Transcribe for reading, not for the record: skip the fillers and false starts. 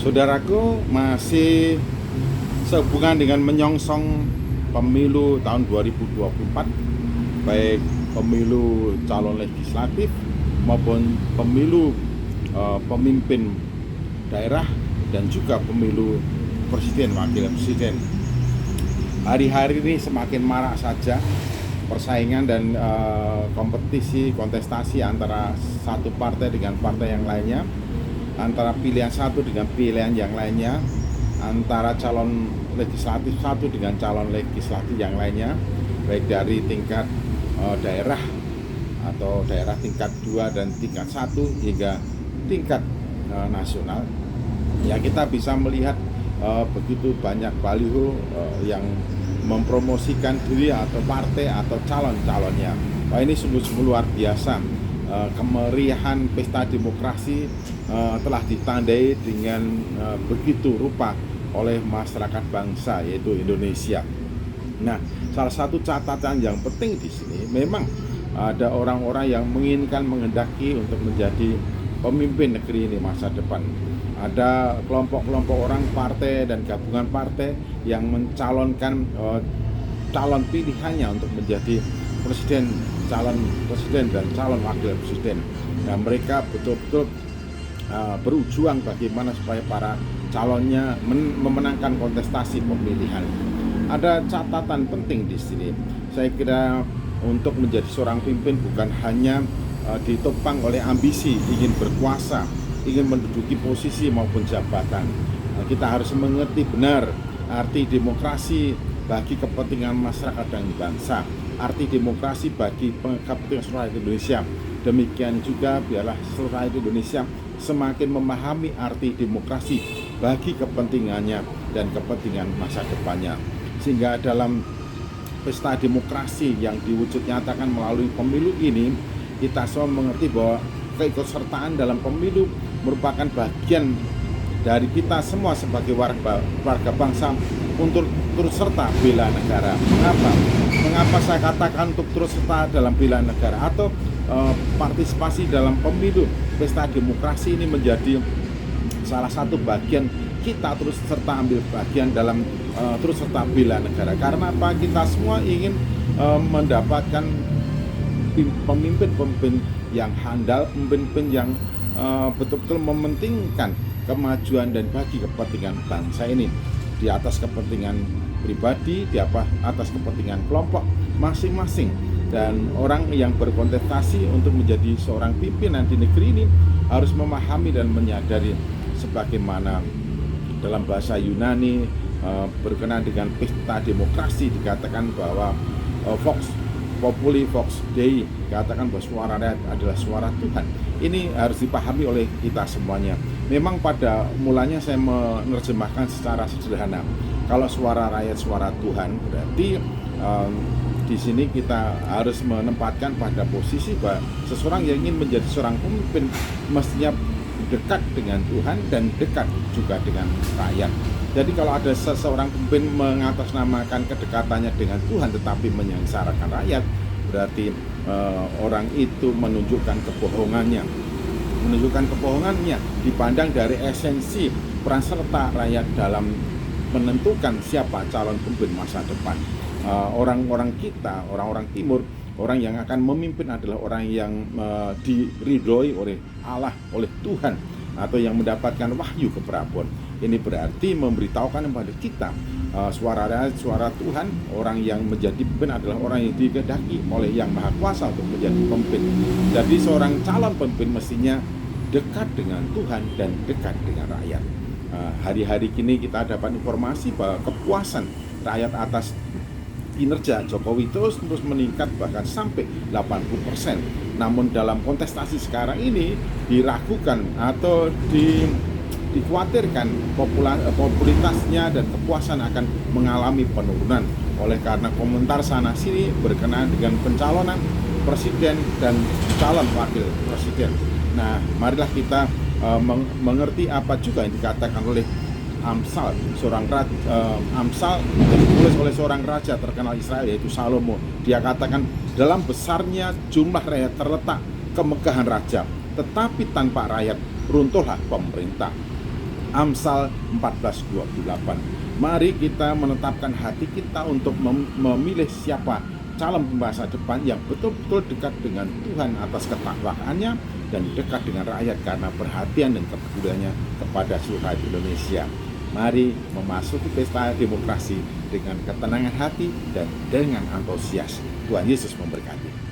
Saudaraku, masih sehubungan dengan menyongsong pemilu tahun 2024, baik pemilu calon legislatif maupun pemilu pemimpin daerah dan juga pemilu presiden, wakil presiden. Hari-hari ini semakin marak saja persaingan dan kontestasi antara satu partai dengan partai yang lainnya, antara pilihan satu dengan pilihan yang lainnya, antara calon legislatif satu dengan calon legislatif yang lainnya, baik dari tingkat daerah atau daerah tingkat 2 dan tingkat 1 hingga tingkat nasional. Ya, kita bisa melihat begitu banyak baliho yang mempromosikan diri atau partai atau calon-calonnya. Wah, ini sungguh-sungguh luar biasa. Kemeriahan pesta demokrasi telah ditandai dengan begitu rupa oleh masyarakat bangsa, yaitu Indonesia. Nah, salah satu catatan yang penting di sini, memang ada orang-orang yang menginginkan, menghendaki untuk menjadi pemimpin negeri ini masa depan. Ada kelompok-kelompok orang, partai dan gabungan partai yang mencalonkan calon pilihannya untuk menjadi presiden, calon presiden dan calon wakil presiden. Nah, mereka betul-betul berjuang bagaimana supaya para calonnya memenangkan kontestasi pemilihan. Ada catatan penting di sini. Saya kira untuk menjadi seorang pemimpin bukan hanya ditopang oleh ambisi ingin berkuasa, ingin menduduki posisi maupun jabatan. Kita harus mengerti benar arti demokrasi bagi kepentingan masyarakat dan bangsa, arti demokrasi bagi kepentingan seluruh rakyat Indonesia. Demikian juga biarlah seluruh rakyat Indonesia semakin memahami arti demokrasi bagi kepentingannya dan kepentingan masa depannya. Sehingga dalam pesta demokrasi yang diwujud nyatakan melalui pemilu ini, kita semua mengerti bahwa keikutsertaan dalam pemilu merupakan bagian dari kita semua sebagai warga bangsa untuk turut serta bela negara. Mengapa saya katakan untuk turut serta dalam bela negara atau partisipasi dalam pemilu pesta demokrasi ini menjadi salah satu bagian kita terus serta ambil bagian dalam terus serta bela negara. Karena apa? Kita semua ingin mendapatkan pemimpin-pemimpin yang handal, pemimpin yang betul-betul mementingkan kemajuan dan bagi kepentingan bangsa ini di atas kepentingan pribadi, di atas kepentingan kelompok masing-masing. Dan orang yang berkontestasi untuk menjadi seorang pimpinan di negeri ini harus memahami dan menyadari sebagaimana dalam bahasa Yunani berkenaan dengan pesta demokrasi dikatakan bahwa Vox Populi Vox Dei, dikatakan bahwa suara rakyat adalah suara Tuhan. Ini harus dipahami oleh kita semuanya. Memang pada mulanya saya menerjemahkan secara sederhana. Kalau suara rakyat suara Tuhan, berarti di sini kita harus menempatkan pada posisi bahwa seseorang yang ingin menjadi seorang pemimpin mestinya dekat dengan Tuhan dan dekat juga dengan rakyat. Jadi kalau ada seseorang pemimpin mengatasnamakan kedekatannya dengan Tuhan tetapi menyengsarakan rakyat, berarti orang itu menunjukkan kebohongannya dipandang dari esensi peran serta rakyat dalam menentukan siapa calon pemimpin masa depan. Orang-orang kita, orang-orang timur, orang yang akan memimpin adalah orang yang diridhoi oleh Allah, oleh Tuhan, atau yang mendapatkan wahyu keprabon. Ini berarti memberitahukan kepada kita suara rakyat, suara Tuhan. Orang yang menjadi pemimpin adalah orang yang dikehendaki oleh Yang Maha Kuasa untuk menjadi pemimpin. Jadi seorang calon pemimpin mestinya dekat dengan Tuhan dan dekat dengan rakyat. Hari-hari kini kita dapat informasi bahwa kepuasan rakyat atas kinerja Jokowi terus meningkat bahkan sampai 80%. Namun dalam kontestasi sekarang ini diragukan atau dikhawatirkan popularitasnya dan kepuasan akan mengalami penurunan oleh karena komentar sana sini berkenaan dengan pencalonan presiden dan calon wakil presiden. Nah, marilah kita mengerti apa juga yang dikatakan oleh Amsal, Amsal ditulis oleh seorang raja terkenal Israel yaitu Salomo. Dia katakan, dalam besarnya jumlah rakyat terletak kemegahan raja, tetapi tanpa rakyat runtuhlah pemerintah. Amsal 14:28. Mari kita menetapkan hati kita untuk memilih siapa calon masa depan yang betul-betul dekat dengan Tuhan atas ketakwaannya dan dekat dengan rakyat karena perhatian dan kepeduliannya kepada seluruh rakyat Indonesia. Mari memasuki pesta demokrasi dengan ketenangan hati dan dengan antusias. Tuhan Yesus memberkati.